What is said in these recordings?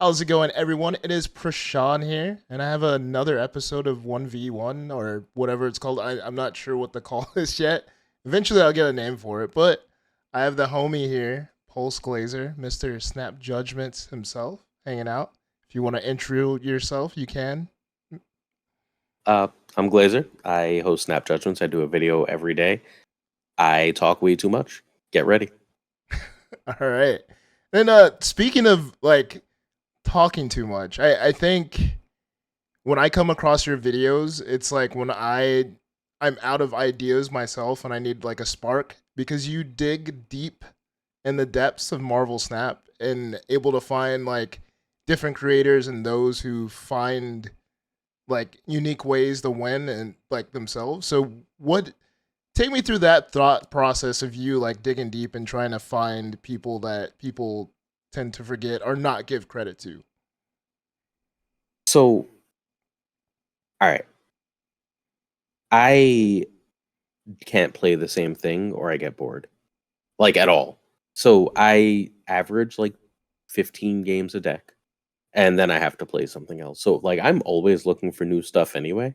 How's it going, everyone? It is Prashan here, and I have another episode of 1v1 or whatever it's called. I'm not sure what the call is yet. Eventually, I'll get a name for it, but I have the homie here, Pulse Glazer, Mr. Snap Judgments himself, hanging out. If you want to intro yourself, you can. Uh, I'm Glazer. I host Snap Judgments. I do a video every day. I talk way too much. Get ready. All right. Then, speaking of like talking too much, I think when I come across your videos, it's like when I'm out of ideas myself and I need like a spark because you dig deep in the depths of Marvel Snap and able to find like different creators and those who find like unique ways to win and like themselves. So what take me through that thought process of you like digging deep and trying to find people that people tend to forget or not give credit to. So, all right. I can't play the same thing or I get bored, like at all. So I average like 15 games a deck, and then I have to play something else. So like I'm always looking for new stuff anyway.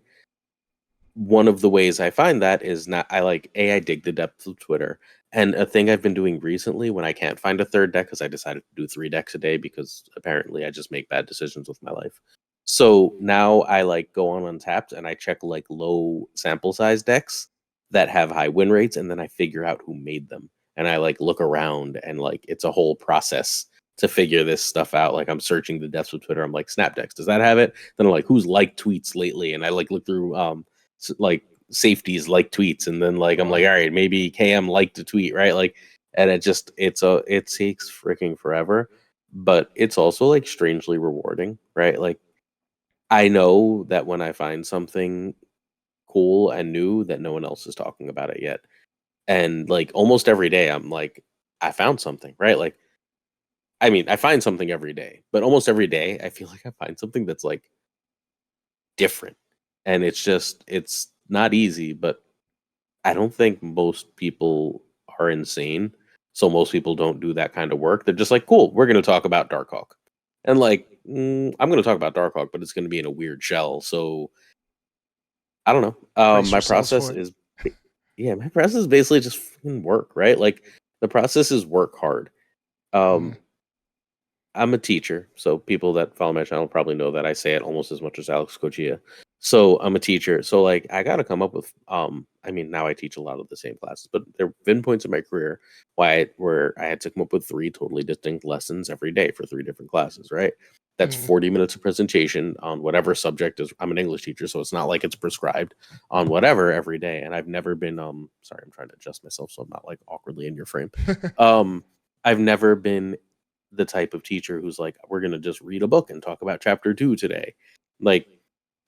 One of the ways I find that is not I dig the depth of Twitter. And a thing I've been doing recently when I can't find a third deck because I decided to do 3 decks a day because apparently I just make bad decisions with my life. So now I like go on Untapped and I check like low sample size decks that have high win rates, and then I figure out who made them. And I like look around, and like it's a whole process to figure this stuff out. Like I'm searching the depths of Twitter. I'm like, Snap decks, does that have it? Then I'm like, who's liked tweets lately? And I like look through like safeties like tweets, and then like I'm like, all right, maybe KM liked a tweet, right? Like, and it takes freaking forever, but it's also like strangely rewarding, right? Like I know that when I find something cool and new that no one else is talking about it yet, and like almost every day I'm like, I found something, right? Like I mean, I find something every day, but almost every day I feel like I find something that's like different, and it's not easy, but I don't think most people are insane. So most people don't do that kind of work. They're just like, cool, we're going to talk about Darkhawk. And like, I'm going to talk about Darkhawk, but it's going to be in a weird shell. So I don't know. Brace My yourselves process for it. is, yeah, my process is basically just fucking work, right? Like the process is work hard. Mm. Um, I'm a teacher, so people that follow my channel probably know that I say it almost as much as Alex Cochia. So I'm a teacher. So like I gotta come up with I mean now I teach a lot of the same classes, but there have been points in my career where I had to come up with 3 totally distinct lessons every day for 3 different classes, right? That's Mm. 40 minutes of presentation on whatever subject is. I'm an English teacher, so it's not like it's prescribed on whatever every day. And I've never been sorry, I'm trying to adjust myself so I'm not like awkwardly in your frame. Um I've never been the type of teacher who's like, we're going to just read a book and talk about chapter 2 today. Like,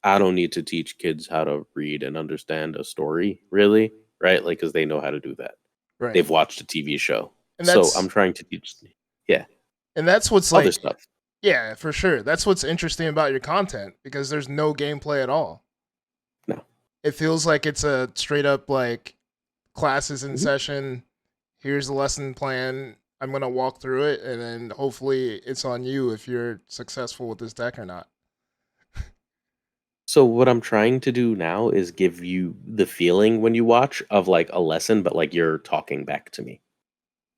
I don't need to teach kids how to read and understand a story, really, right? Like, because they know how to do that. Right. They've watched a TV show. And So I'm trying to teach, yeah, what's other like, stuff. yeah, for sure. That's what's interesting about your content because there's no gameplay at all. No. It feels like it's a straight up like classes in Mhm. session. Here's the lesson plan. I'm gonna walk through it, and then hopefully it's on you if you're successful with this deck or not. So what I'm trying to do now is give you the feeling when you watch of like a lesson, but like you're talking back to me.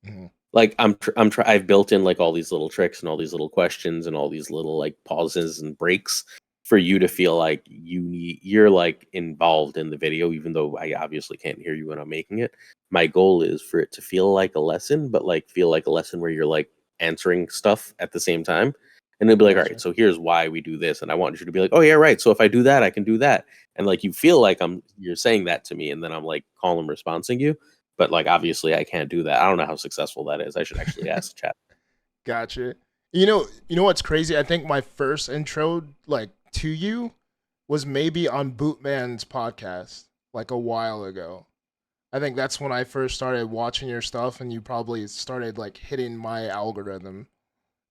Mhm. Like I've built in like all these little tricks and all these little questions and all these little like pauses and breaks for you to feel like you're like involved in the video, even though I obviously can't hear you when I'm making it. My goal is for it to feel like a lesson, but like feel like a lesson where you're like answering stuff at the same time. And it'll be like, all right, Gotcha. so here's why we do this. And I want you to be like, oh yeah, right. So if I do that, I can do that. And like you feel like you're saying that to me, and then I'm like calling responsing you. But like obviously I can't do that. I don't know how successful that is. I should actually ask chat. Gotcha. You know what's crazy? I think my first intro like to you was maybe on Bootman's podcast like a while ago. I think that's when I first started watching your stuff, and you probably started like hitting my algorithm.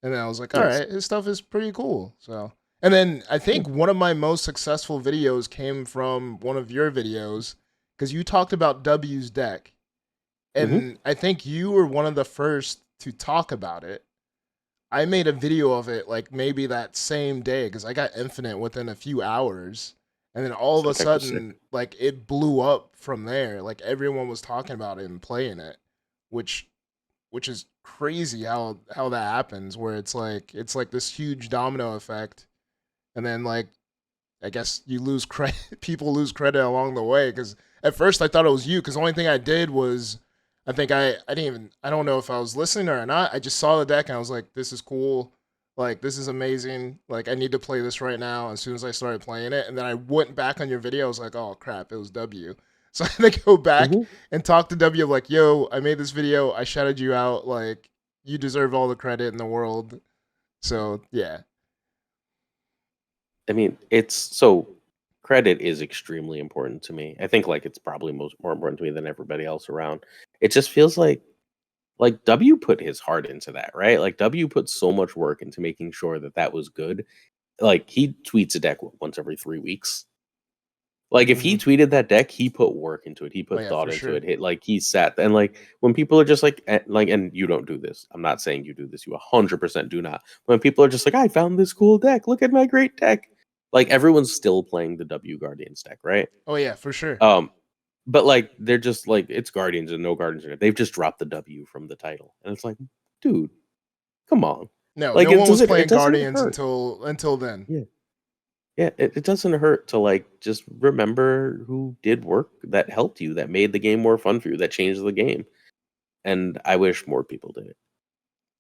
And then I was like, all Nice. right, his stuff is pretty cool. So, and then I Yeah. think one of my most successful videos came from one of your videos because you talked about W's deck. Hmm. And I think you were one of the first to talk about it. I made a video of it like maybe that same day because I got infinite within a few hours, and then all of a That deck was sick. sudden, like it blew up from there. Like everyone was talking about it and playing it, which which is crazy how that happens. Where it's like this huge domino effect, and then like I guess you lose credit. People lose credit along the way because at first I thought it was you because the only thing I did was I think I didn't even I don't know if I was listening or not. I just saw the deck and I was like, this is cool. Like this is amazing. Like I need to play this right now. As soon as I started playing it, and then I went back on your video. I was like, oh crap, it was W. So I had to go back Hmm. and talk to W. Like, yo, I made this video. I shouted you out. Like you deserve all the credit in the world. So yeah, I mean, it's so credit is extremely important to me. I think like it's probably more important to me than everybody else around. It just feels like W put his heart into that, right? Like W put so much work into making sure that that was good. Like he tweets a deck once every 3 weeks. Like if he hmm tweeted that deck, he put work into it. He oh put yeah, thought for into it. sure. Like he sat and like when people are just like, and you don't do this. I'm not saying you do this. You 100% do not. When people are just like, I found this cool deck. Look at my great deck. Like everyone's still playing the W Guardians deck, right? Oh yeah, for sure. Um, but like they're just like it's Guardians and no Guardians in it. They've just dropped the W from the title, and it's like, dude, come on. No, Like no one was it playing doesn't Guardians hurt. until then. Yeah. Yeah, it doesn't hurt to like just remember who did work that helped you, that made the game more fun for you, that changed the game. And I wish more people did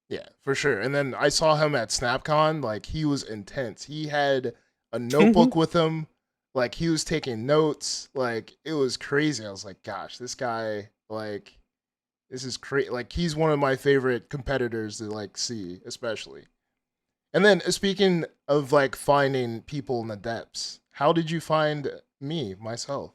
Yeah, for sure. And then I saw him at SnapCon. Like he was intense. He had a it. notebook with him. Like he was taking notes. Like it was crazy. I was like, gosh, this guy, like, this is crazy. Like he's one of my favorite competitors to like see, especially. And then speaking of like finding people in the depths, how did you find me myself?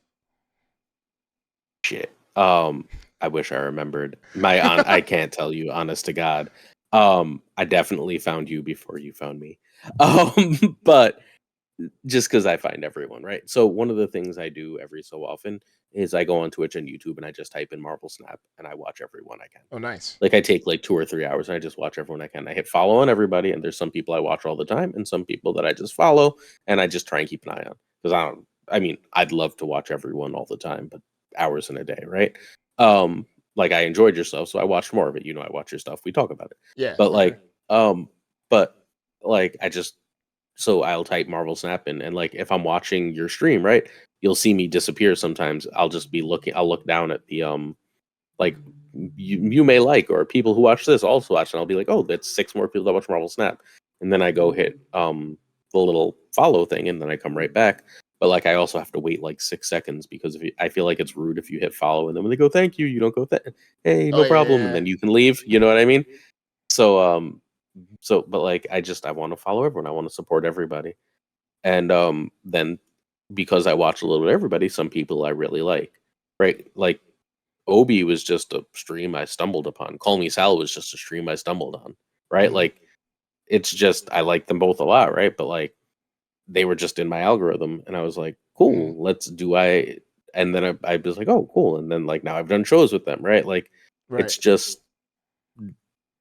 Shit. I wish I remembered. I can't tell you, honest to God. I definitely found you before you found me. But just because I find everyone, right? So one of the things I do every so often is I go on Twitch and YouTube and I just type in Marble Snap and I watch everyone I can. Oh, nice. Like I take like 2 or 3 hours and I just watch everyone I can. I hit follow on everybody, and there's some people I watch all the time, and some people that I just follow and I just try and keep an eye on because I don't. I mean, I'd love to watch everyone all the time, but hours in a day, right? Like I enjoyed yourself, so I watched more of it. You know, I watch your stuff. We talk about it, Yeah, but for sure. um, but like I just so I'll type Marvel Snap in, and like if I'm watching your stream, right, you'll see me disappear sometimes. I'll just be looking. I'll look down at the like you may like or people who watch this also watch, and I'll be like, oh, that's 6 more people that watch Marvel Snap, and then I go hit the little follow thing, and then I come right back. But like I also have to wait like 6 seconds because I feel like it's rude if you hit follow and then when they go thank you, you don't go hey Oh no yeah, problem, and yeah, then you can leave. You know what I mean? So but like I want to follow everyone. I want to support everybody, and then because I watch a little bit of everybody, some people I really like, right? Like Obi was just a stream I stumbled upon. Call Me Sal was just a stream I stumbled on, right? hmm Like it's just I like them both a lot, right? But like they were just in my algorithm, and I was like, hmm cool, let's do I. And then I was like, oh, cool. And then like now I've done shows with them, right? Like right. it's just,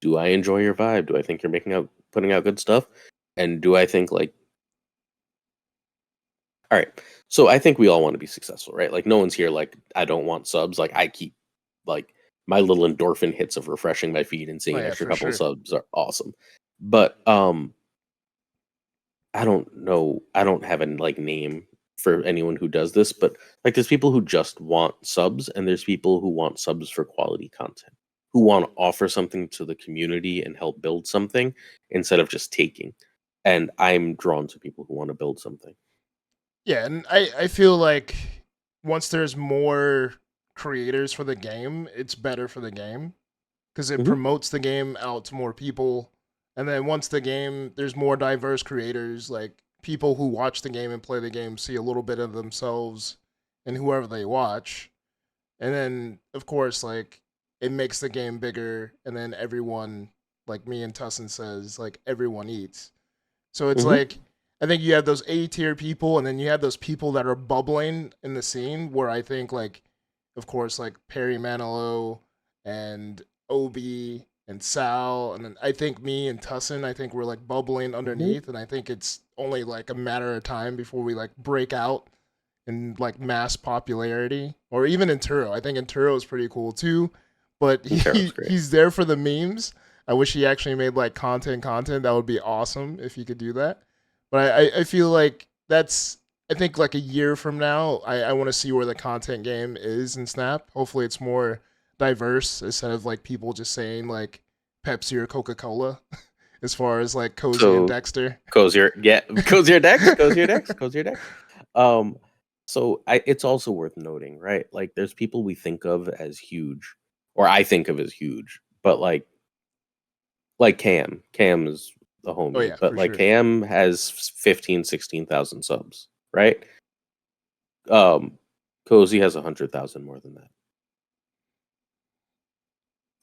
do I enjoy your vibe? Do I think you're putting out good stuff? And do I think like, all right, so I think we all want to be successful, right? Like no one's here like I don't want subs. Like I keep like my little endorphin hits of refreshing my feed and seeing Oh an yeah, extra for couple of sure. subs are awesome. But I don't know. I don't have a like name for anyone who does this, but like there's people who just want subs, and there's people who want subs for quality content, who want to offer something to the community and help build something instead of just taking. And I'm drawn to people who want to build something. Yeah, and I feel like once there's more creators for the game, it's better for the game because it Hmm. promotes the game out to more people. And then once the game, there's more diverse creators, like people who watch the game and play the game see a little bit of themselves in whoever they watch. And then, of course, like it makes the game bigger. And then everyone, like me and Tussin says, like everyone eats. So it's Hmm. like I think you have those A tier people, and then you have those people that are bubbling in the scene. Where I think like, of course, like Perry Manilow and Obi. and Sal, and then I think me and Tussin, I think we're like bubbling Mhm. underneath, and I think it's only like a matter of time before we like break out in like mass popularity, or even Inturo. I think Inturo is pretty cool too, but And Taro's great. he's there for the memes. I wish he actually made like content. That would be awesome if he could do that. But I feel like that's, I think like a year from now, I want to see where the content game is in Snap. Hopefully it's more diverse instead of like people just saying like Pepsi or Coca Cola as far as like Cozy and So Dexter. Cozier, yeah, Cozier decks, Cozier decks, Cozier decks. Um, so it's also worth noting, right? Like, there's people we think of as huge, or I think of as huge, but like Cam is the Oh homie, yeah, but for like sure. Cam has 15, 16,000 subs, right? Um, Cozy has 100,000 more than that.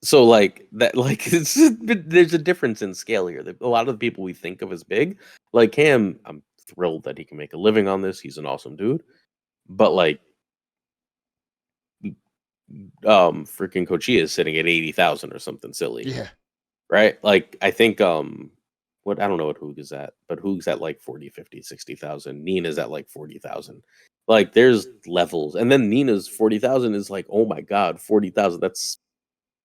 So like that, like there's a difference in scale here. A lot of the people we think of as big, like Cam, I'm thrilled that he can make a living on this. He's an awesome dude, but like, freaking Kochia is sitting at 80,000 or something silly, Yeah. right? Like, I think what, I don't know what Hoog is at, but Hoog's at like 40, 50, 60,000. Nina's at like 40,000. Like, there's levels, and then Nina's 40,000 is like, oh my god, 40,000. That's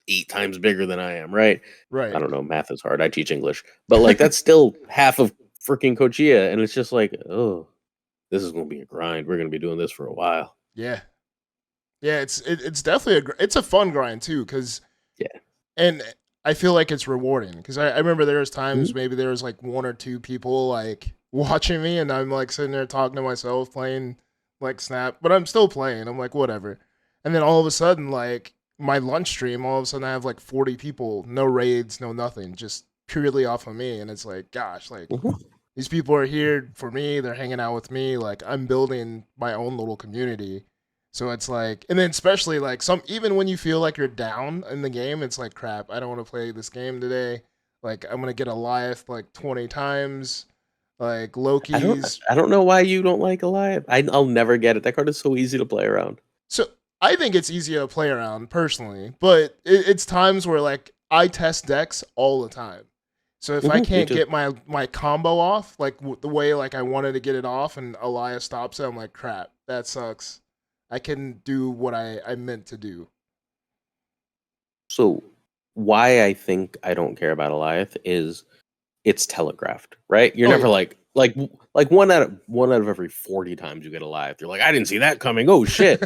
8 times bigger than I am, right? I Right. don't know. Math is hard. I teach English, but like, that's still half of freaking Kochia, and it's just like, oh, this is gonna be a grind. We're gonna be doing this for a while. Yeah. Yeah, it's definitely it's a fun grind too, because Yeah. and I feel like it's rewarding because I remember there was times Mhm. maybe there was like one or two people like watching me and I'm like sitting there talking to myself playing like Snap, but I'm still playing. I'm like whatever, and then all of a sudden like my lunch stream, all of a sudden I have like 40 people, no raids, no nothing, just purely off of me, and it's like gosh, like Mhm. these people are here for me, they're hanging out with me, like I'm building my own little community. So it's like, and then especially like some, even when you feel like you're down in the game, it's like crap. I don't want to play this game today. Like I'm gonna get a life like 20 times. Like I don't Loki's. I don't know why you don't like Alliance. I'll never get it. That card is so easy to play around. So I think it's easier to play around personally, but it's times where like I test decks all the time. So if I Me can't too. get my combo off, like the way like I wanted to get it off, and Elias stops it, I'm like crap. That sucks. I can do what I meant to do. So why I think I don't care about Alliance is it's telegraphed, right? You're Oh never yeah. like one out of every 40 times you get Alliance, you're like, I didn't see that coming. Oh shit.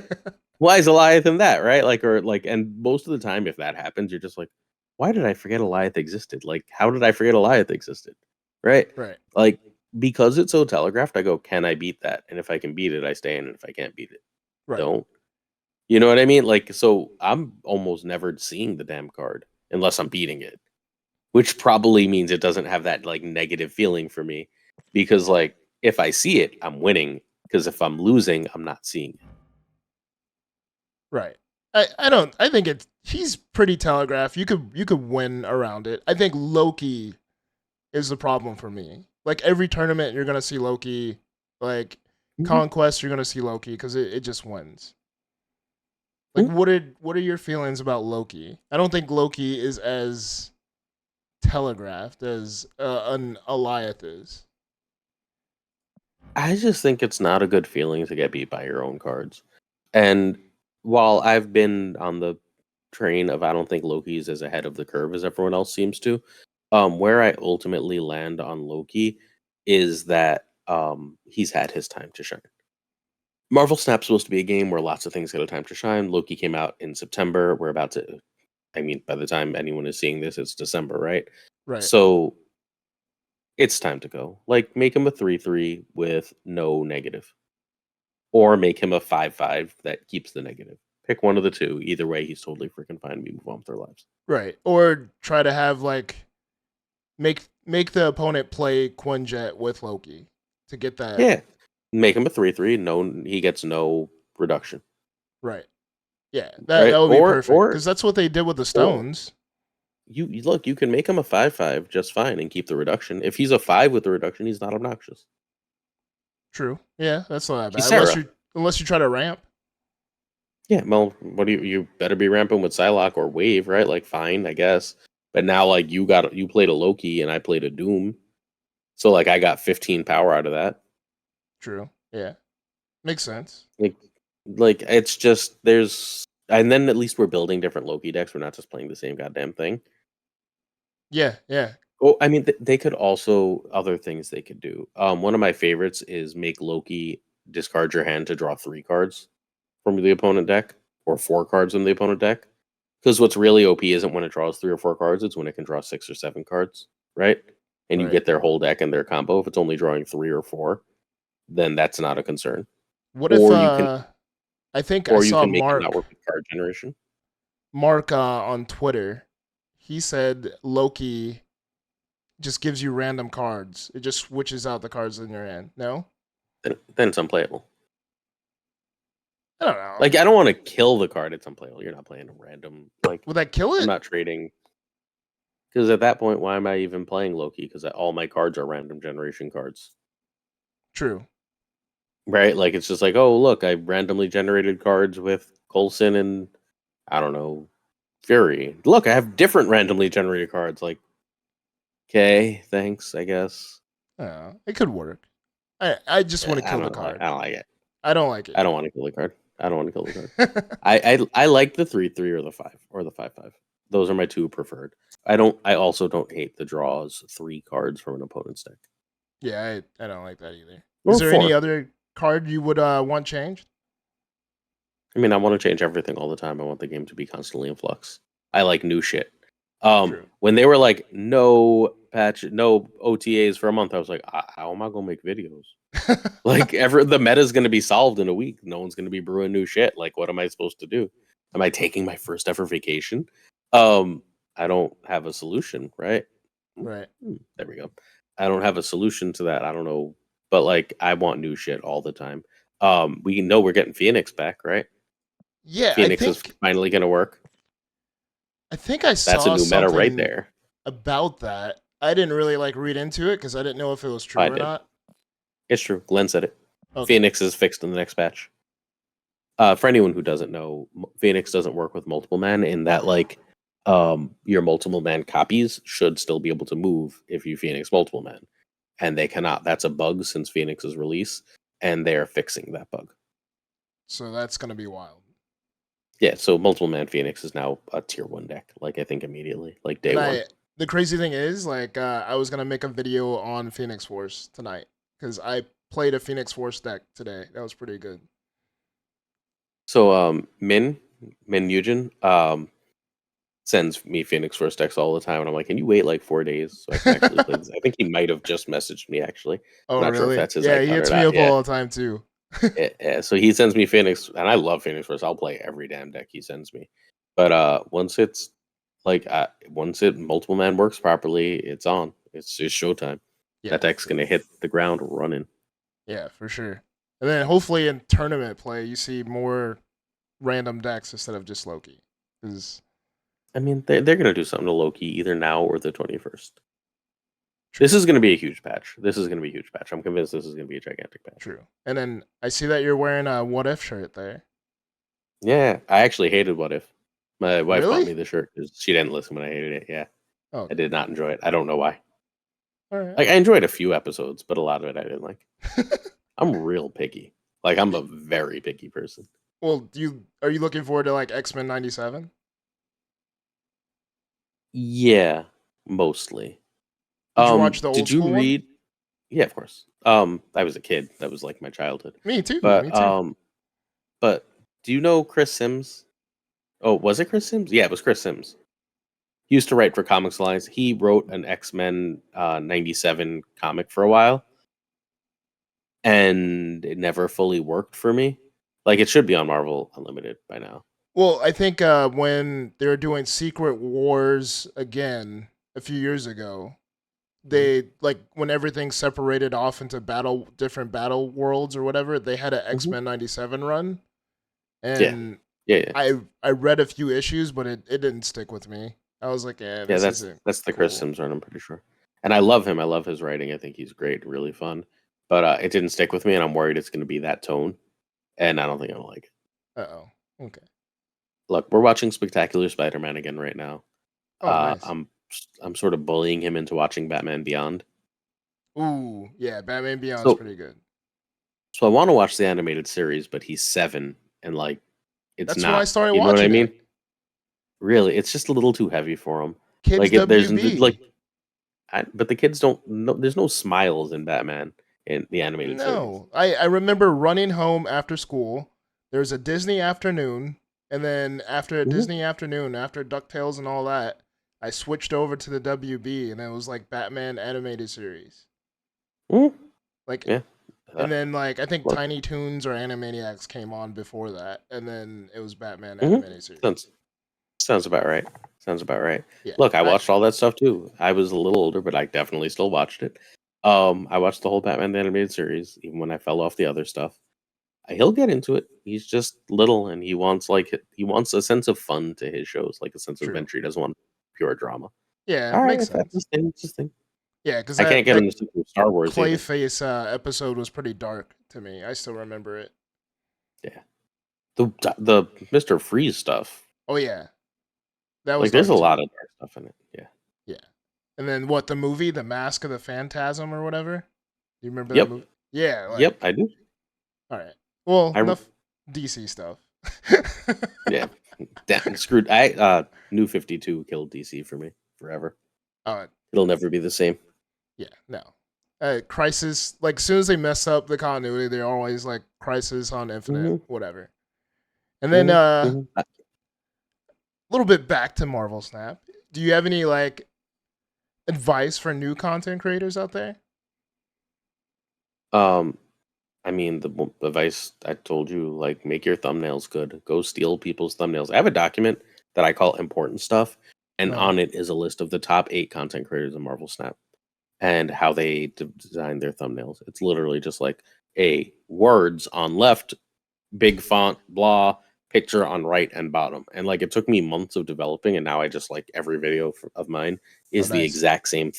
Why is Alliance in that, right? Like, or like, and most of the time if that happens, you're just like, why did I forget Alliance existed? Like, how did I forget Alliance existed? Right? Right. Like, because it's so telegraphed, I go, can I beat that? And if I can beat it, I stay in, and if I can't beat it, Right. don't. You know what I mean? Like, so I'm almost never seeing the damn card unless I'm beating it, which probably means it doesn't have that like negative feeling for me because like if I see it, I'm winning. Because if I'm losing, I'm not seeing it. Right. I don't, I think it's, he's pretty telegraphed. You could win around it. I think Loki is the problem for me. Like every tournament you're gonna see Loki, like Mhm. Conquest you're gonna see Loki because it just wins. Like Mhm. what are your feelings about Loki? I don't think Loki is as telegraphed as an Eliath is. I just think it's not a good feeling to get beat by your own cards. And while I've been on the train of I don't think Loki's as ahead of the curve as everyone else seems to, where I ultimately land on Loki is that he's had his time to shine. Marvel Snap's supposed to be a game where lots of things get a time to shine. Loki came out in September. We're about to, I mean, by the time anyone is seeing this, it's December, right? Right. So it's time to go. Like, make him a 3/3 with no negative, or make him a 5/5 that keeps the negative. Pick one of the two. Either way, he's totally freaking fine. We move on with our lives. Right. Or try to have like make the opponent play Quinjet with Loki to get that Yeah, make him a 3/3. No, he gets no reduction, right. Yeah, that right? would be Or perfect or because that's what they did with the or stones. look. You can make him a 5/5 just fine and keep the reduction. If he's a 5 with the reduction, he's not obnoxious. True. Yeah, that's not that He's bad. Sarah. Unless you try to ramp. Yeah, well, what do you better be ramping with Psylocke or Wave, right? Like, fine, I guess. But now, like, you played a Loki and I played a Doom, so like I got 15 power out of that. True. Yeah. Makes sense. Like it's just and then at least we're building different Loki decks. We're not just playing the same goddamn thing. Yeah. Yeah. Oh, I mean, they could also other things they could do. One of my favorites is make Loki discard your hand to draw 3 cards from the opponent deck, or 4 cards in the opponent deck. Because what's really OP isn't when it draws 3 or 4 cards; it's when it can draw 6 or 7 cards, right? And you Right. get their whole deck and their combo. If it's only drawing 3 or 4, then that's not a concern. What if Or you can, I think I saw make it not work with card generation. Mark on Twitter. He said Loki just gives you random cards. It just switches out the cards in your hand. No? Then it's unplayable. I don't know. Like, I don't want to kill the card. It's unplayable. You're not playing a random. Like, Would that kill it? I'm not trading. Because at that point, why am I even playing Loki? Because all my cards are random generation cards. True. Right? Like, it's just like, oh, look, I randomly generated cards with Coulson and, I don't know, Fury. Look, I have different randomly generated cards. Like, okay, thanks, I guess. It could work. I just want to kill the card. I don't like it. I don't like it. I don't want to kill the card. I don't want to kill the card. I like the 3/3 or the 5 or the 5/5. Those are my 2 preferred. I also don't hate the draws 3 cards from an opponent's deck. Yeah, I don't like that either. Or Is there 4. any other card you would want changed? I mean, I want to change everything all the time. I want the game to be constantly in flux. I like new shit. True. When they were like no patch, no OTAs for a month, I was like, how am I gonna make videos? Like the meta is gonna be solved in a week. No one's gonna be brewing new shit. Like, what am I supposed to do? Am I taking my first ever vacation? I don't have a solution, right? Right. There we go. I don't have a solution to that. I don't know, but like I want new shit all the time. We know we're getting Phoenix back, right? Yeah, Phoenix is finally gonna work. I think I saw That's a new meta right something there. about that. I didn't really like read into it because I didn't know if it was true I or did. not. It's true. Glenn said it. Okay. Phoenix is fixed in the next patch. For anyone who doesn't know, Phoenix doesn't work with multiple man in that like your multiple man copies should still be able to move if you Phoenix multiple man. And they cannot. That's a bug since Phoenix's release, and they're fixing that bug. So that's gonna be wild. Yeah, so multiple man Phoenix is now a tier 1 deck, like I think immediately, like day 1. The crazy thing is, like, I was gonna make a video on Phoenix Force tonight because I played a Phoenix Force deck today. That was pretty good. So Min Eugen sends me Phoenix Force decks all the time, and I'm like, can you wait like 4 days so I can actually play this? I think he might have just messaged me actually. Oh, I'm not really? sure if that's his Yeah, he icon hits or me not. up Yeah. all the time too. Yeah, so he sends me Phoenix, and I love Phoenix Force. I'll play every damn deck he sends me. But once it's like once it multiple man works properly, it's on. It's showtime. Yeah, that deck's gonna hit the ground running. Yeah, for sure. And then hopefully in tournament play, you see more random decks instead of just Loki. I mean, they're gonna do something to Loki either now or the 21st. This is going to be a huge patch. I'm convinced this is going to be a gigantic patch. True. And then I see that you're wearing a What If shirt there. Yeah, I actually hated What If. My wife Really? bought me the shirt because she didn't listen when I hated it. Yeah, Oh, I did not enjoy it. I don't know why. all right. Like, I enjoyed a few episodes, but a lot of it I didn't like. I'm real picky. Like, I'm a very picky person. Well, are you looking forward to like X-Men 97? Yeah, mostly. Did you watch the old Did you school read? one? Yeah, of course. I was a kid. That was like my childhood. Me too. But Me too. but do you know Chris Sims? Oh, was it Chris Sims? Yeah, it was Chris Sims. He used to write for Comics Alliance. He wrote an X-Men 97 comic for a while, and it never fully worked for me. Like, it should be on Marvel Unlimited by now. Well, I think when they were doing Secret Wars again a few years ago, they like when everything separated off into different battle worlds or whatever, they had an X-Men 97 run. And Yeah. I read a few issues, but it didn't stick with me. I was like, yeah, this isn't that's the cool. Chris Sims run, I'm pretty sure. And I love him. I love his writing. I think he's great, really fun. But it didn't stick with me, and I'm worried it's going to be that tone, and I don't think I'm gonna like it. Uh-oh. Okay. Look, we're watching Spectacular Spider-Man again right now. Oh, nice. I'm I'm sort of bullying him into watching Batman Beyond. Ooh, yeah, Batman Beyond's So pretty good. so I want to watch the animated series, but he's 7 and like it's That's when I not. started You know what I watching mean? it. Really, it's just a little too heavy for him. Kids Like there's like, WB. but the kids don't. No, there's no smiles in Batman in the animated series. No, I remember running home after school. There was a Disney afternoon, and then after a Hmm. Disney afternoon, after DuckTales and all that, I switched over to the WB, and it was like Batman animated series. Hmm. Like, Yeah. Uh, and then like I think look. Tiny Toons or Animaniacs came on before that, and then it was Batman Hmm. animated series. Sounds about right. Sounds about right. Yeah, Look, I watched all that stuff too. I was a little older, but I definitely still watched it. I watched the whole Batman the animated series, even when I fell off the other stuff. He'll get into it. He's just little, and he wants a sense of fun to his shows, like a sense of true. adventure. He doesn't want pure drama. Yeah, All right, makes if that's sense. his thing, it's his thing. Yeah, because I can't get that him to stick with Star Wars either. Clayface episode was pretty dark to me. I still remember it. Yeah, the Mister Freeze stuff. Oh yeah, that was Like, there's dark a too. lot of dark stuff in it. Yeah. Yeah. And then what, the movie, The Mask of the Phantasm or whatever? Do you remember that Yep. movie? Yeah, Yep. like I do. all right. Well, I enough DC stuff. Yeah. Damn, screwed. New 52 killed DC for me forever. uh It'll never be the same. yeah, no. Crisis, like as soon as they mess up the continuity, they're always like Crisis on Infinite, Hmm. whatever. And then Hmm. a Hmm. little bit back to Marvel Snap. Do you have any like advice for new content creators out there? Um, I mean, the advice I told you, like, make your thumbnails good. Go steal people's thumbnails. I have a document that I call important stuff, and Uh-huh. on it is a list of the top 8 content creators in Marvel Snap and how they design their thumbnails. It's literally just like a words on left, big font, blah, picture on right and bottom. And like it took me months of developing, and now I just like every video of mine Oh is the nice. exact same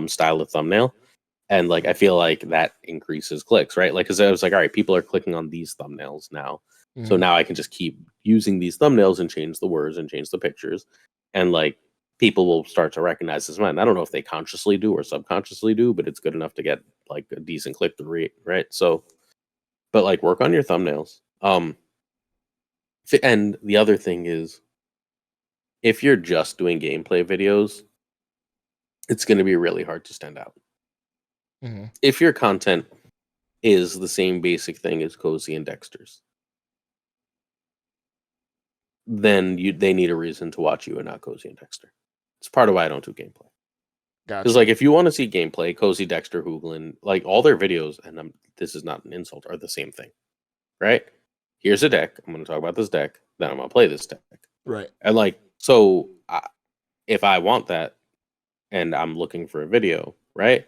style of thumbnail. And like I feel like that increases clicks, right? Like because I was like, all right, people are clicking on these thumbnails now, so Hmm. now I can just keep using these thumbnails and change the words and change the pictures, and like people will start to recognize this man. I don't know if they consciously do or subconsciously do, but it's good enough to get like a decent click through rate, right? So, but like work on your thumbnails. And the other thing is, if you're just doing gameplay videos, it's going to be really hard to stand out. Hmm. If your content is the same basic thing as Cozy and Dexter's, then they need a reason to watch you and not Cozy and Dexter. It's part of why I don't do gameplay. Because Gotcha. like if you want to see gameplay, Cozy, Dexter, Hooglin, like all their videos, and this is not an insult, are the same thing, right? Here's a deck. I'm going to talk about this deck. Then I'm going to play this deck. Right. And like so, if I want that and I'm looking for a video, right?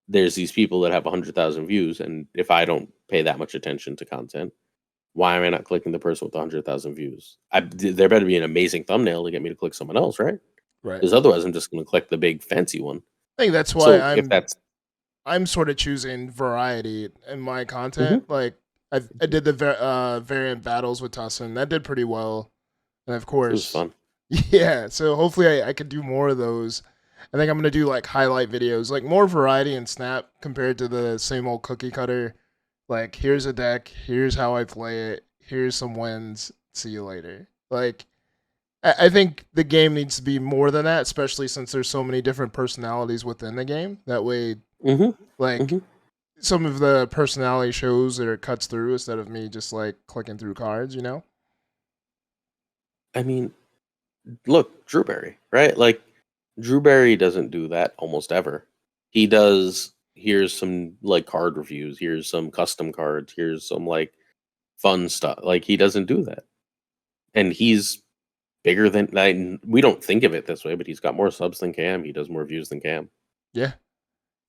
There's these people that have 100,000 views, and if I don't pay that much attention to content, why am I not clicking the person with 100,000 views? There better be an amazing thumbnail to get me to click someone else, right? Right. Because otherwise, I'm just going to click the big fancy one. I think that's why So if that's I'm sort of choosing variety in my content. Mhm. Like I did the variant battles with Tussin. That did pretty well. And of it was course, fun. yeah. So hopefully I could do more of those. I think I'm gonna do like highlight videos, like more variety in Snap compared to the same old cookie cutter. Like here's a deck, here's how I play it, here's some wins. See you later. Like I think the game needs to be more than that, especially since there's so many different personalities within the game. That way, Hmm. like Hmm. some of the personality shows that it cuts through instead of me just like clicking through cards, you know? I mean, look, Drewberry, right? Like Drewberry doesn't do that almost ever. He does. Here's some like card reviews. Here's some custom cards. Here's some like fun stuff. Like he doesn't do that, and he's bigger than. We don't think of it this way, but he's got more subs than Cam. He does more views than Cam. Yeah.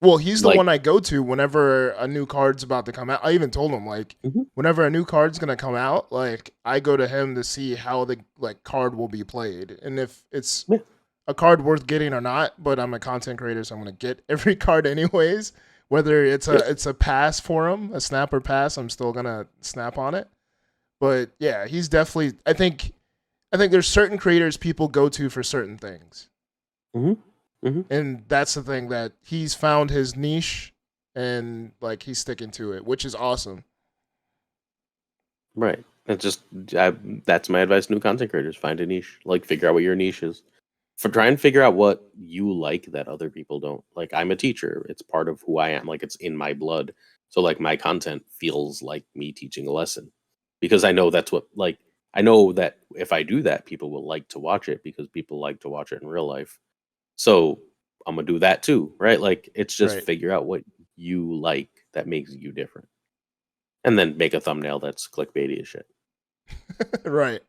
Well, he's the Like, one I go to whenever a new card's about to come out. I even told him like mhm, whenever a new card's gonna come out, like I go to him to see how the like card will be played and if it's yeah, a card worth getting or not. But I'm a content creator, so I'm gonna get every card anyways. Whether yep. it's a pass for him, a snap or pass, I'm still gonna snap on it. But yeah, he's definitely. I think there's certain creators people go to for certain things. Hmm. Hmm. And that's the thing, that he's found his niche and like he's sticking to it, which is awesome. Right. It's just that's my advice to new content creators: find a niche, like figure out what your niche is. For try and figure out what you like that other people don't. Like I'm a teacher; it's part of who I am. Like it's in my blood. So like my content feels like me teaching a lesson because I know that's what like I know that if I do that, people will like to watch it because people like to watch it in real life. So I'm gonna do that too, right? Like it's just Right. figure out what you like that makes you different, and then make a thumbnail that's clickbaity as shit. Right.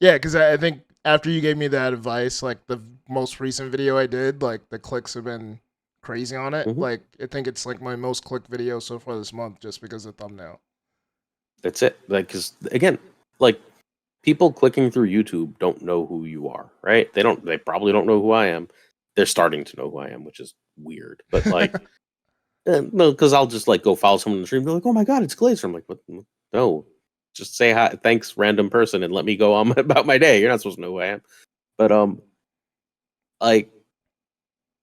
Yeah, because I think after you gave me that advice, like the most recent video I did, like the clicks have been crazy on it. Hmm. Like I think it's like my most clicked video so far this month just because of the thumbnail. That's it. Like, because again, like people clicking through YouTube don't know who you are, right? They don't. They probably don't know who I am. They're starting to know who I am, which is weird. But like, no, because I'll just like go follow someone in the stream. And be like, oh my god, it's Glazer. I'm like, what? No, just say hi, thanks, random person, and let me go on about my day. You're not supposed to know who I am. But like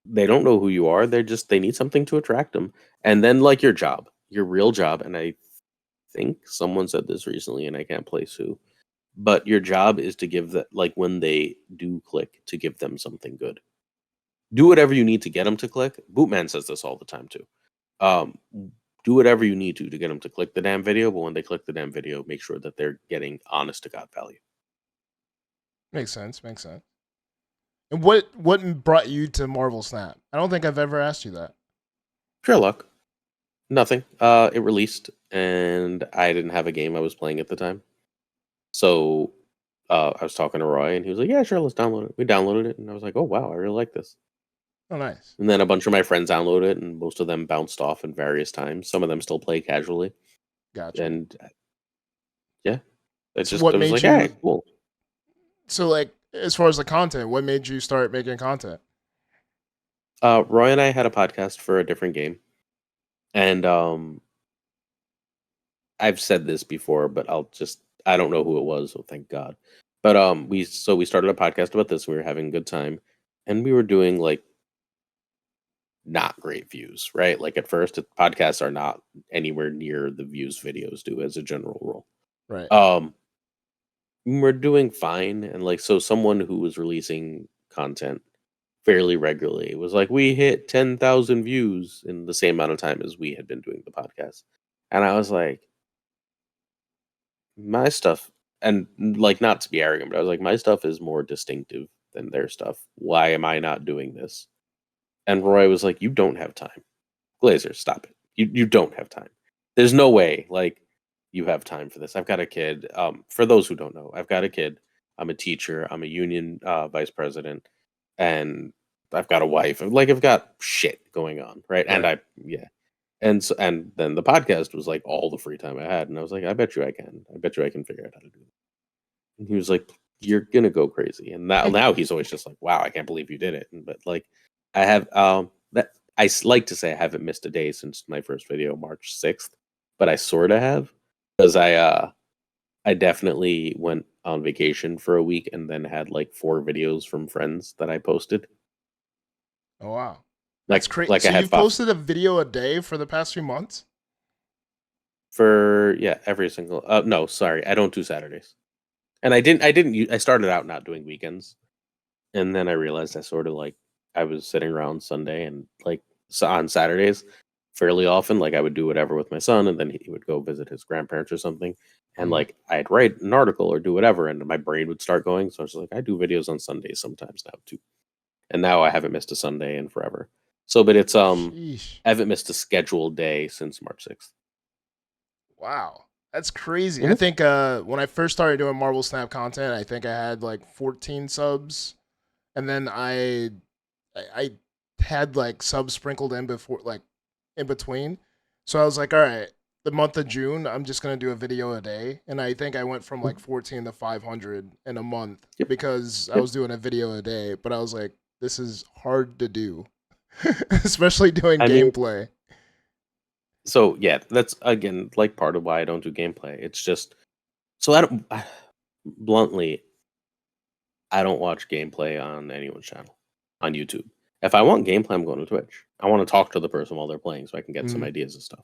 they don't know who you are. They need something to attract them, and then like your job, your real job. And I think someone said this recently, and I can't place who. But your job is to give that, like when they do click, to give them something good. Do whatever you need to get them to click. Bootman says this all the time too. Um, do whatever you need to get them to click the damn video. But when they click the damn video, make sure that they're getting honest to God value. Makes sense. Makes sense. And what brought you to Marvel Snap? I don't think I've ever asked you that. Pure luck. Nothing. It released, and I didn't have a game I was playing at the time. So I was talking to Roy, and he was like, "Yeah, sure, let's download it." We downloaded it, and I was like, "Oh wow, I really like this." Oh, nice. And then a bunch of my friends downloaded it, and most of them bounced off in various times. Some of them still play casually, Gotcha. and yeah, it So just what it was made like, hey, you? cool. So like, as far as the content, what made you start making content? Roy and I had a podcast for a different game, and I've said this before, but I don't know who it was, so thank God. But we started a podcast about this. We were having a good time, and we were doing like not great views, right? Like at first, podcasts are not anywhere near the views videos do as a general rule. Right. Um, we're doing fine, and like so, someone who was releasing content fairly regularly was like, "We hit 10,000 views in the same amount of time as we had been doing the podcast," and I was like, "My stuff." And like not to be arrogant, but I was like, my stuff is more distinctive than their stuff. Why am I not doing this? And Roy was like, "You don't have time. Glazer, stop it. You don't have time. There's no way like you have time for this. I've got a kid. For those who don't know, I've got a kid. I'm a teacher. I'm a union vice president, and I've got a wife. Like I've got shit going on, right? And Right. yeah. And then the podcast was like all the free time I had, and I was like, I bet you I can. I bet you I can figure out how to do it. And he was like, "You're gonna go crazy." And now he's always just like, "Wow, I can't believe you did it." But like, I have that like to say I haven't missed a day since my first video, March 6th, but I sort of have because I definitely went on vacation for a week and then had like 4 videos from friends that I posted. Oh wow. That's Like great. like I So had you've posted a video a day for the past few months? for yeah every single no sorry I don't do Saturdays and I started out not doing weekends. And then I realized I sort of like I was sitting around Sunday and like on Saturdays fairly often. Like I would do whatever with my son, and then he would go visit his grandparents or something. And Mhm. like I'd write an article or do whatever, and my brain would start going. So I was like, I do videos on Sundays sometimes now too. And now I haven't missed a Sunday in forever. So, but it's Sheesh. I haven't missed a scheduled day since March 6th. Wow. That's crazy. I Hmm. think when I first started doing Marvel Snap content, I think I had like 14 subs, and then I had like subs sprinkled in before, like in between. So I was like, all right, the month of June, I'm just gonna do a video a day, and I think I went from like 14 to 500 in a month Yep. because I Yep. was doing a video a day. But I was like, this is hard to do, especially doing I mean, gameplay. so yeah, that's again like part of why I don't do gameplay. It's just so I don't bluntly I don't watch gameplay on anyone's channel. on YouTube. If I want gameplay, I'm going to Twitch. I want to talk to the person while they're playing so I can get some ideas and stuff.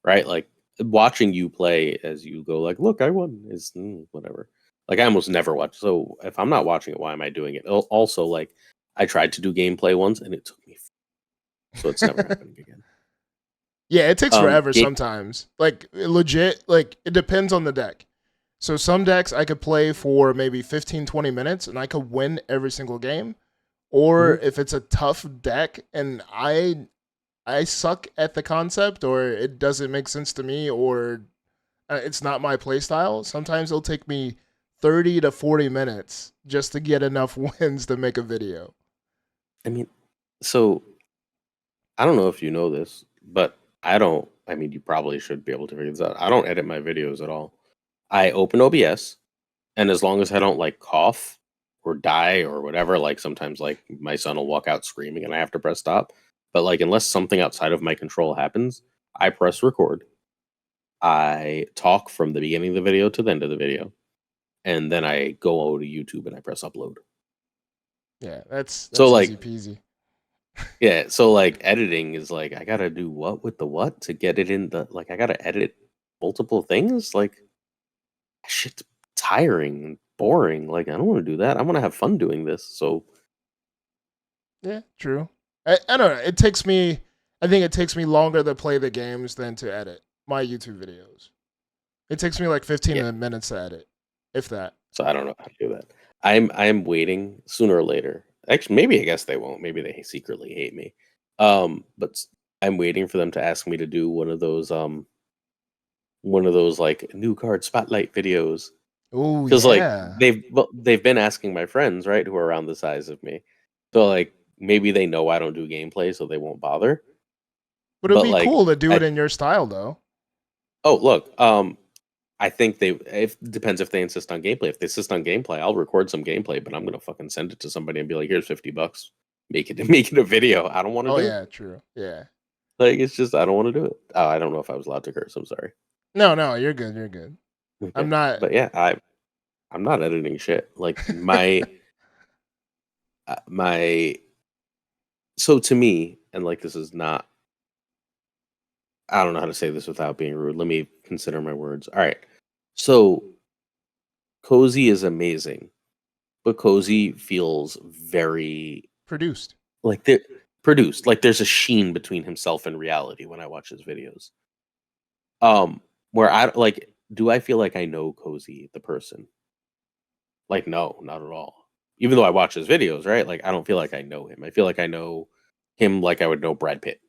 Right? Like watching you play as you go, like, look, I won is whatever. Like I almost never watch. So if I'm not watching it, why am I doing it? Also, like I tried to do gameplay once and it took me, so it's never happening again. Yeah, it takes forever sometimes. Like legit, like it depends on the deck. So some decks I could play for maybe 15, 20 minutes and I could win every single game. Or if it's a tough deck and I suck at the concept or it doesn't make sense to me or it's not my playstyle, sometimes it'll take me 30 to 40 minutes just to get enough wins to make a video. I mean, so I don't know if you know this, but I don't. I mean, you probably should be able to figure this out. I don't edit my videos at all. I open OBS, and as long as I don't like cough or die or whatever, like sometimes like my son will walk out screaming and I have to press stop. But like unless something outside of my control happens, I press record. I talk from the beginning of the video to the end of the video, and then I go over to YouTube and I press upload. Yeah, that's So like easy peasy. yeah, so like editing is like I gotta do what with the what to get it in the like I gotta edit multiple things. Like shit's tiring and boring. Like I don't want to do that. I want to have fun doing this. So Yeah, true. I don't know. It takes me. I think it takes me longer to play the games than to edit my YouTube videos. It takes me like 15 yeah, minutes to edit, if that. so I don't know how to do that. I'm waiting sooner or later. Actually, maybe I guess they won't. Maybe they secretly hate me. But I'm waiting for them to ask me to do one of those like new card spotlight videos. Oh Because like yeah. they've been asking my friends, right, who are around the size of me. So like maybe they know I don't do gameplay, so they won't bother. But it'd But be like cool to do I it in your style, though. oh look, I think they if depends if they insist on gameplay. If they insist on gameplay, I'll record some gameplay, but I'm gonna fucking send it to somebody and be like, here's $50. Make it make it a video. I don't want to Oh do it. yeah, true. Yeah. Like it's just I don't want to do it. Oh, I don't know if I was allowed to curse. I'm sorry. No, you're good. You're good. I'm Okay. not. But yeah, I'm not editing shit. Like my so to me, and like this is not I don't know how to say this without being rude. Let me consider my words. All right. So Cozy is amazing, but Cozy feels very Produced. like they're produced. Like there's a sheen between himself and reality when I watch his videos. Where I like, do I feel like I know Cozy the person? Like, no, not at all. Even though I watch his videos, right? Like, I don't feel like I know him. I feel like I know him like I would know Brad Pitt,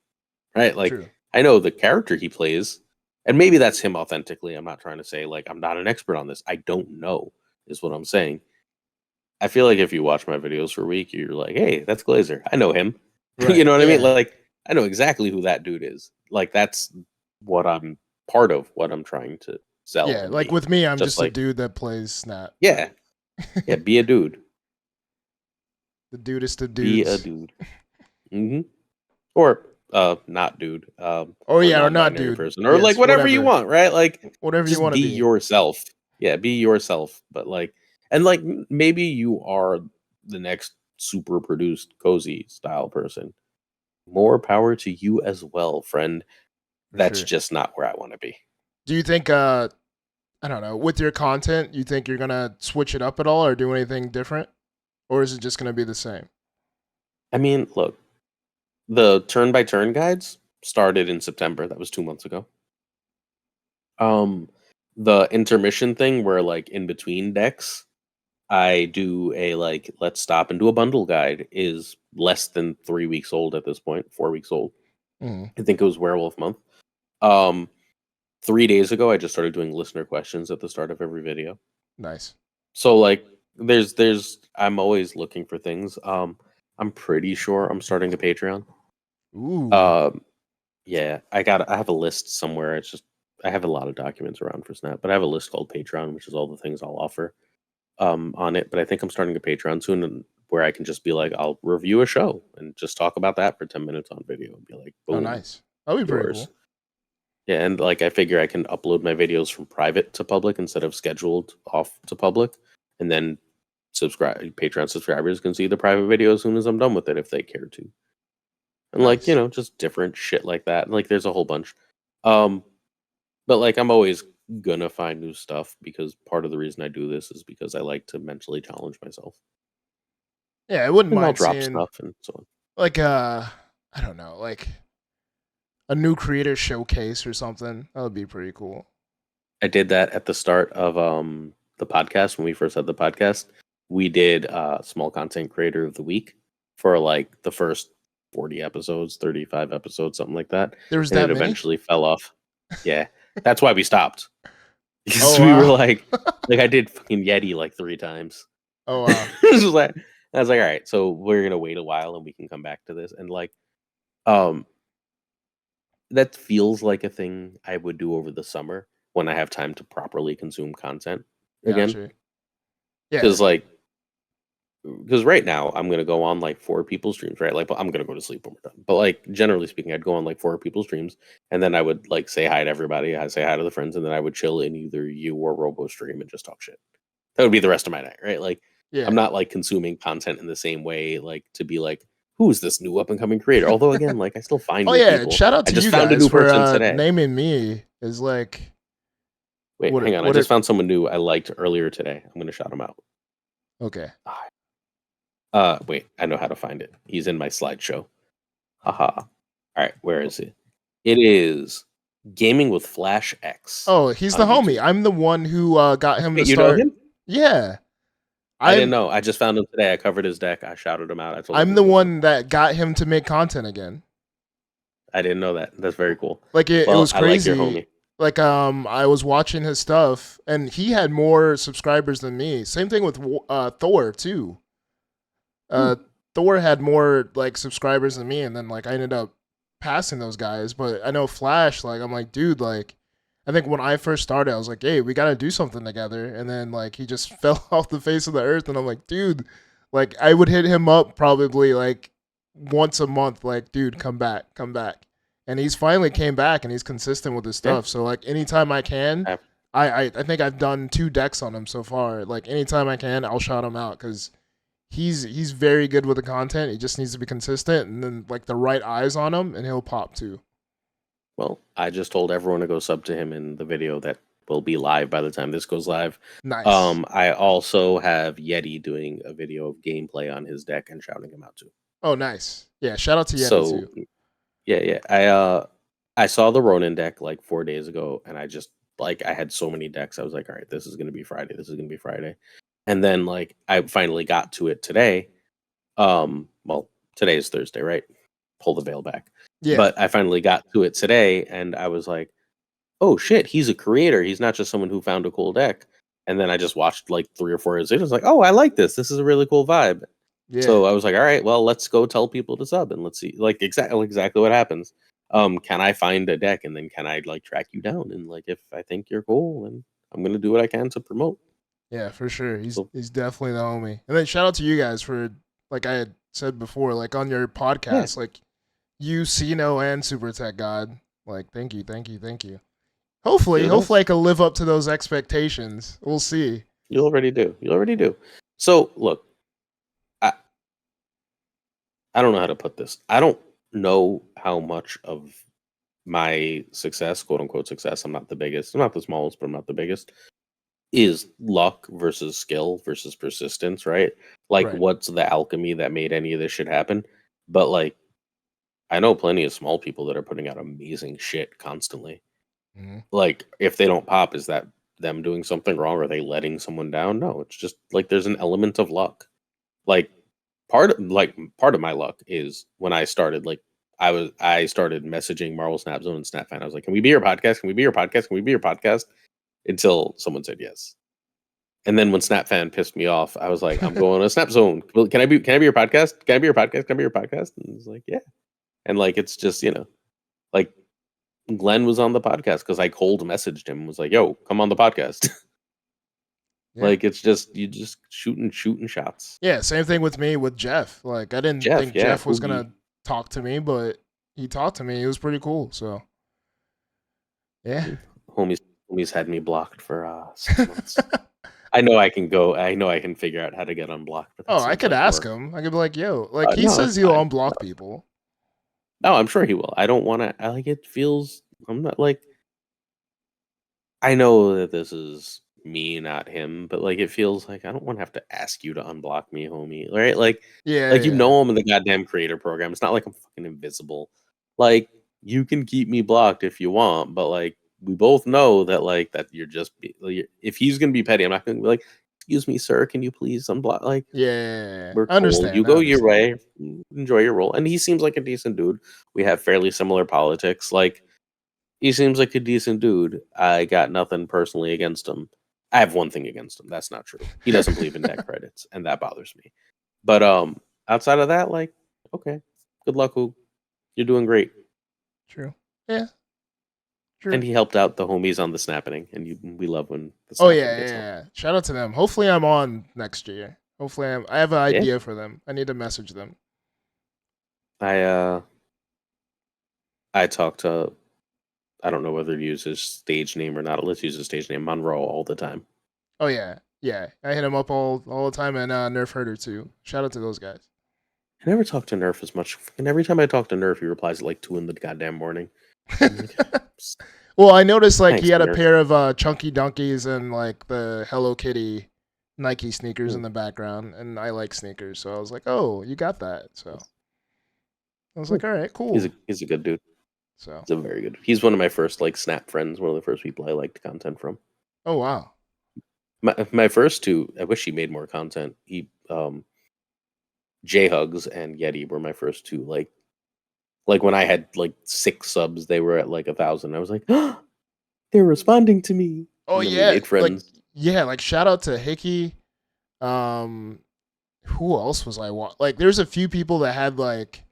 right? Like, True. I know the character he plays, and maybe that's him authentically. I'm not trying to say like I'm not an expert on this. I don't know, is what I'm saying. I feel like if you watch my videos for a week, you're like, hey, that's Glazer. I know him. You Right. know what I mean? Yeah. Like, I know exactly who that dude is. Like, that's what I'm part of what I'm trying to sell Yeah. and Like be. with me, I'm Just just a like, dude that plays Snap. yeah, yeah, be a dude. The dudest of Be a dudes. dude. hmm Or not dude. Oh Or yeah, or not non-binary dude. person. Or like Yes, whatever you whatever. want, right? Like Whatever you just want to be be. yourself. Yeah, be yourself. But like and like maybe you are the next super produced cozy style person. More power to you as well, friend. For That's sure. just not where I want to be. Do you think I don't know, with your content, you think you're gonna switch it up at all or do anything different? Or is it just gonna be the same? I mean, look, the turn by turn guides started in September. That was 2 months ago. Um, the intermission thing where like in between decks, I do a like let's stop and do a bundle guide is less than 3 weeks old at this point, 4 weeks old. Mm, I think it was Werewolf Month. Um, 3 days ago, I just started doing listener questions at the start of every video. nice. So like, there's I'm always looking for things. I'm pretty sure I'm starting a Patreon. Ooh. Um, yeah, I have a list somewhere. It's just I have a lot of documents around for Snap, but I have a list called Patreon, which is all the things I'll offer on it. But I think I'm starting a Patreon soon, and where I can just be like, I'll review a show and just talk about that for 10 minutes on video, and be like, Oh boom, nice. That'd be pretty yours. cool. Yeah, and like I figure I can upload my videos from private to public instead of scheduled off to public, and then Patreon subscribers can see the private video as soon as I'm done with it if they care to. And like, Nice. just different shit like that. Like there's a whole bunch. But like I'm always gonna find new stuff because part of the reason I do this is because I like to mentally challenge myself. Yeah, I wouldn't And I'll mind drop seeing stuff and so on. like I don't know, like a new creator showcase or something. That would be pretty cool. I did that at the start of the podcast when we first had the podcast. We did small content creator of the week for like the first 40 episodes, 35 episodes, something like that. There was And that it many? eventually fell off. Yeah. That's why we stopped. Because Oh we were wow. like I did fucking Yeti like 3 times. Oh wow. This was like I was like, all right, so we're gonna wait a while and we can come back to this. And like um that feels like a thing I would do over the summer when I have time to properly consume content again. Gotcha. Yeah. Because like because right now I'm gonna go on like 4 people's streams, right? Like, but I'm gonna go to sleep when we're done. But like generally speaking, I'd go on like 4 people's streams, and then I would like say hi to everybody. I say hi to the friends, and then I would chill in either you or Robo stream and just talk shit. That would be the rest of my night, right? Like I'm Yeah. not like consuming content in the same way, like to be like, who's this new up and coming creator? Although again, like I still find Oh new yeah, people. shout out I to just you found a guys new for person today. naming me as like Wait, hang on. I what just it found someone new I liked earlier today. I'm gonna shout him out. okay. Wait, I know how to find it. He's in my slideshow. Haha. All right, where is it? It is Gaming with Flash X Oh, he's the on homie. YouTube. I'm the one who got him to Wait, you know start. him? Yeah. I didn't I'm know. I just found him today. I covered his deck. I shouted him out. I told him I'm he was the listening. one that got him to make content again. I didn't know that. That's very cool. Like it Well, was I like your crazy. homie. Like I was watching his stuff and he had more subscribers than me. Same thing with Thor too. Hmm. Thor had more like subscribers than me, and then like I ended up passing those guys. But I know Flash, like I'm like, dude, like I think when I first started, I was like, hey, we gotta do something together. And then like he just fell off the face of the earth, and I'm like, dude, like I would hit him up probably like once a month, like, dude, come back, come back. And he's finally came back and he's consistent with his Yeah. stuff. So like anytime I can, I- I think I've done 2 decks on him so far. Like anytime I can, I'll shout him out because he's very good with the content. He just needs to be consistent and then like the right eyes on him and he'll pop too. Well, I just told everyone to go sub to him in the video that will be live by the time this goes live. Nice. I also have Yeti doing a video of gameplay on his deck and shouting him out too. Oh, nice. Yeah, shout out to Yeti So too. yeah. I saw the Ronin deck like 4 days ago, and I just like I had so many decks. I was like, all right, this is gonna be Friday. This is gonna be Friday. And then like I finally got to it today. Well, today is Thursday, right? Pull the veil back. Yeah. But I finally got to it today, and I was like, oh shit, he's a creator. He's not just someone who found a cool deck. And then I just watched like 3 or 4 videos. I was like, oh, I like this. This is a really cool vibe. Yeah. So I was like, all right, well, let's go tell people to sub and let's see like exactly what happens. Can I find a deck and then can I like track you down? And like if I think you're cool, and I'm gonna do what I can to promote. Yeah, for sure. So He's definitely the homie. And then shout out to you guys for like I had said before, like on your yeah, podcast, like you, Sino, and Super Tech God. Like, thank you, thank you, thank you. Hopefully kudos. I can live up to those expectations. We'll see. You already do. You already do. So look, I don't know how to put this. I don't know how much of my success, quote unquote success, I'm not the biggest, I'm not the smallest, but I'm not the biggest, is luck versus skill versus persistence, right? Like, Right. what's the alchemy that made any of this shit happen? But like, I know plenty of small people that are putting out amazing shit constantly. Mhm. Like, if they don't pop, is that them doing something wrong? Are they letting someone down? No, it's just like there's an element of luck. Like, part of my luck is when I started, like, I started messaging Marvel Snap Zone and Snapfan. I was like, "Can we be your podcast? Can we be your podcast? Can we be your podcast?" Until someone said yes. And then when Snapfan pissed me off, I was like, "I'm going to Snap Zone. Well, can I be your podcast? Can I be your podcast? Can I be your podcast?" And he's like, "Yeah." And like it's just, like Glenn was on the podcast because I cold messaged him and was like, "Yo, come on the podcast." Yeah. Like it's just you just shooting shots. Yeah, same thing with me with Jeff. Like I didn't Jeff, think yeah, Jeff was Poogie. gonna talk to me, but he talked to me. It was pretty cool. So yeah. Homies had me blocked for 6 months. I know I can go. I know I can figure out how to get unblocked, but that Oh, I seems could like ask work. him. I could be like, yo, like he No, says it's he'll fine. unblock people. No, I'm sure he will. I don't want to. I like it. Feels. I'm not like. I know that this is me, not him, but like it feels like I don't want to have to ask you to unblock me, homie. Right? Yeah, Like you yeah, know I'm in the goddamn creator program. It's not like I'm fucking invisible. Like you can keep me blocked if you want, but like we both know that like that you're just if he's gonna be petty, I'm not gonna be like, excuse me, sir, can you please unblock? Like yeah. we're I cool. You understand. I go your understand. way, enjoy your role, and he seems like a decent dude. We have fairly similar politics. Like he seems like a decent dude. I got nothing personally against him. I have one thing against him. That's not true. He doesn't believe in debt credits, and that bothers me. But outside of that, like, okay, good luck. You're doing great. True. Yeah, And true. he helped out the homies on the snapping, and we love when the Oh snapping yeah, yeah, gets help. yeah. Shout out to them. Hopefully, I'm on next year. Hopefully, I have an Yeah, idea for them. I need to message them. I I talk to I don't know whether to use his stage name or not. Let's use his stage name Monroe all the time. Oh yeah, yeah. I hit him up all the time, and Nerf Herder too. Shout out to those guys. I never talk to Nerf as much, and every time I talk to Nerf, he replies at like 2 in the goddamn morning. I'm like, Well, I noticed like he thanks, had a Nerf. pair of chunky donkeys and like the Hello Kitty Nike sneakers Hmm, in the background, and I like sneakers, so I was like, "Oh, you got that." So I was hmm. like, "All right, cool." He's a good dude. So, He's a very good. He's one of my first like Snap friends. One of the first people I liked content from. oh wow, My first two. I wish he made more content. He J Hugs and Yeti were my first two. Like when I had like 6 subs, they were at like 1,000. I was like, oh, they're responding to me, oh and then we yeah, made friends. like shout out to Hickey. Um, who else was I like? There's a few people that had like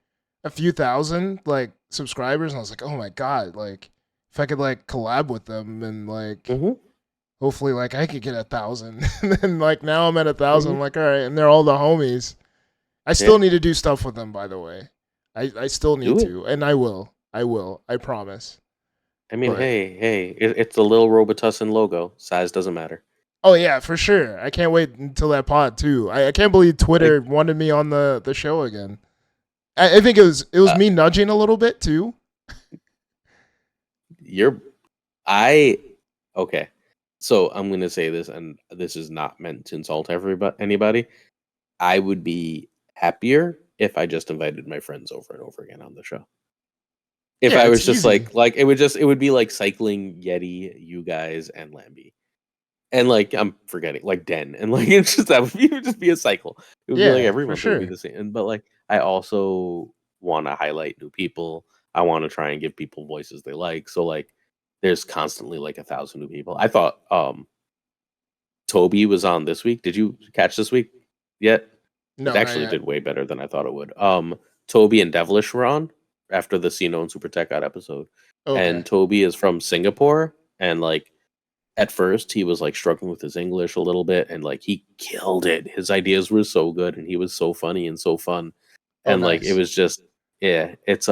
a few thousand like subscribers, and I was like, oh my god, like if I could like collab with them and like Hmm. hopefully like I could get 1,000. And then like now I'm at 1,000. Hmm. I'm like, all right, and they're all the homies. I Yeah, still need to do stuff with them, by the way. I still need do it. to, and I will. I will. I promise. I mean, But hey, it's the little Robitussin logo. Size doesn't matter. oh yeah, for sure. I can't wait until that pod too. I can't believe Like, Twitter wanted me on the show again. I think it was uh, me nudging a little bit too. you're I okay. So I'm gonna say this, and this is not meant to insult everybody. Anybody, I would be happier if I just invited my friends over and over again on the show. If Yeah, I it's was just easy. like it would be like cycling Yeti, you guys, and Lambie. And like I'm forgetting like Den and like it's just that it would just be a cycle. It would be like Yeah, every for month it would be sure. the same. But like I also want to highlight new people. I want to try and give people voices they like. So like there's constantly like 1,000 new people. I thought Toby was on this week. Did you catch this week yet? It No, not actually yet. did way better than I thought it would. Toby and Devilish were on after the Sino and Super Tech Out episode. Okay. And Toby is from Singapore and like at first he was like struggling with his English a little bit and like he killed it. His ideas were so good and he was so funny and so fun. Oh, And like it nice. was just yeah, it's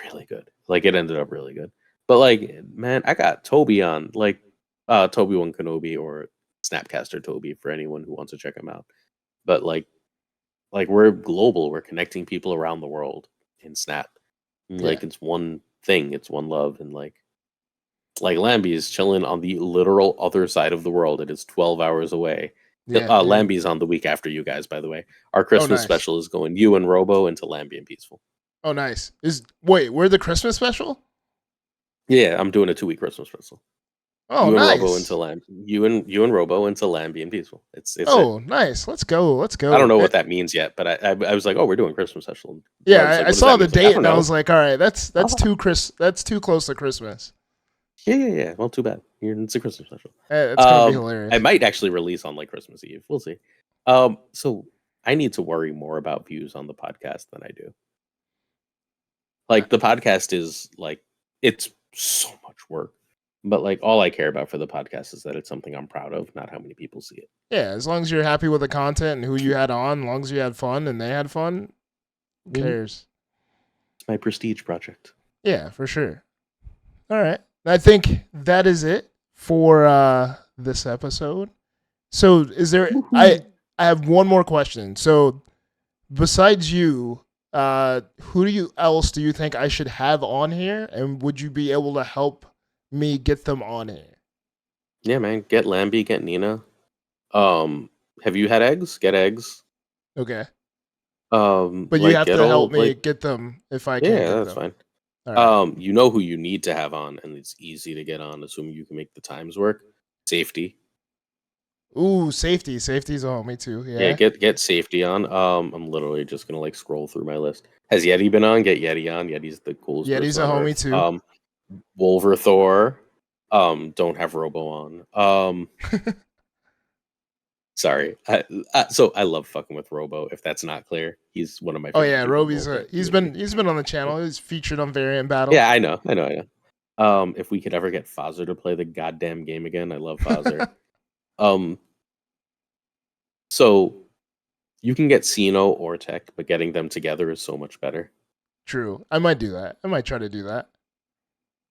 really good. Like it ended up really good. But like man, I got Toby on like Toby One Kenobi or Snapcaster Toby for anyone who wants to check him out. But like we're global, we're connecting people around the world in Snap. Yeah. Like it's one thing, it's one love and like Lambie is chilling on the literal other side of the world. It is 12 hours away. Yeah. Yeah. Lambie's on the week after you guys, by the way. Our Oh, Christmas nice. special is going you and Robo into Lambie and Peaceful. Oh, nice. We're the Christmas special? Yeah, I'm doing a 2-week Christmas special. Oh, You and Robo nice. into You and Robo into Lambie and Peaceful. It's it. Oh, nice. Let's go. Let's I don't go. know what that means yet, but I was like, oh, we're doing Christmas special. Yeah, Brad's like, I what does saw that the mean? It's like, I date don't and I know. was like, all right, that's Oh, that's too close to Christmas. yeah. Well, too bad. It's a Christmas special. It's gonna be I hilarious. might actually release on like Christmas Eve. We'll see. So I need to worry more about views on the podcast than I do. Uh, Like the podcast is like it's so much work, but like all I care about for the podcast is that it's something I'm proud of, not how many people see it. Yeah, as long as you're happy with the content and who you had on, as long as you had fun and they had fun, who Mhm. cares? It's my prestige project. Yeah, for sure. All right. I think that is it for this episode. So, is there? Woohoo. I have one more question. So, besides you, who else do you think I should have on here, and would you be able to help me get them on here? Yeah, man. Get Lambie, get Nina. Um, have you had eggs? Get eggs. Okay, but you Like have get to help old me like get them if I can't yeah, get that's them. fine. All right. You know who you need to have on, and it's easy to get on, assuming you can make the times work. Safety. Ooh, safety. Safety's on me too. Yeah, Yeah. get safety on. I'm literally just gonna like scroll through my list. Has Yeti been on? Get Yeti on. Yeti's the coolest Yeti's person a on homie earth. too. Wolver Thor. Don't have Robo on. Sorry. So I love fucking with Robo. If that's not clear, he's one of my Oh favorite yeah, people in the Roby's whole a damn community. he's been on the channel. He's featured on Variant Battle. Yeah, I know, I know, I know. If we could ever get Fazer to play the goddamn game again, I love Fazer. Um, so you can get Sino or Tech, but getting them together is so much better. True. I might do that. I might try to do that.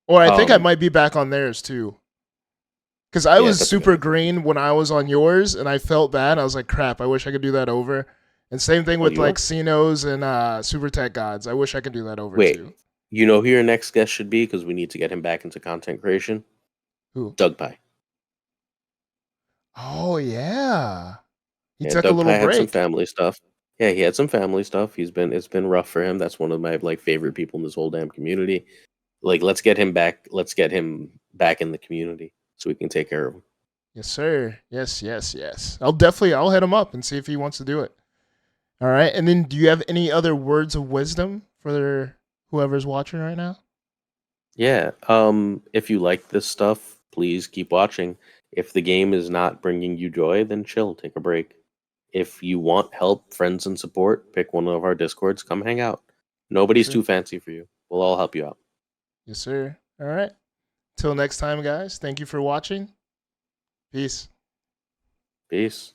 Or I think I Um, might be back on theirs too. Because I yeah, was that's a good super idea. green when I was on yours, and I felt bad. I was like, crap, I wish I could do that over. And same thing Oh, with you like are? Xenos and Super Tech Gods. I wish I could do that over Wait, too. you know who your next guest should be? Because we need to get him back into content creation. Who? Doug Pie. Oh yeah. He Yeah, took a Doug little Pie had some break. family stuff. Yeah, he had some family stuff. It's been rough for him. That's one of my like favorite people in this whole damn community. Like, let's get him back. Let's get him back in the community so we can take care of him. Yes, sir. Yes, yes, yes. I'll hit him up and see if he wants to do it. All right. And then do you have any other words of wisdom for whoever's watching right now? Yeah. If you like this stuff, please keep watching. If the game is not bringing you joy, then chill, take a break. If you want help, friends, and support, pick one of our discords. Come hang out. Yes, Nobody's sir. too fancy for you. We'll all help you out. Yes, sir. All right. Till next time, guys. Thank you for watching. Peace. Peace.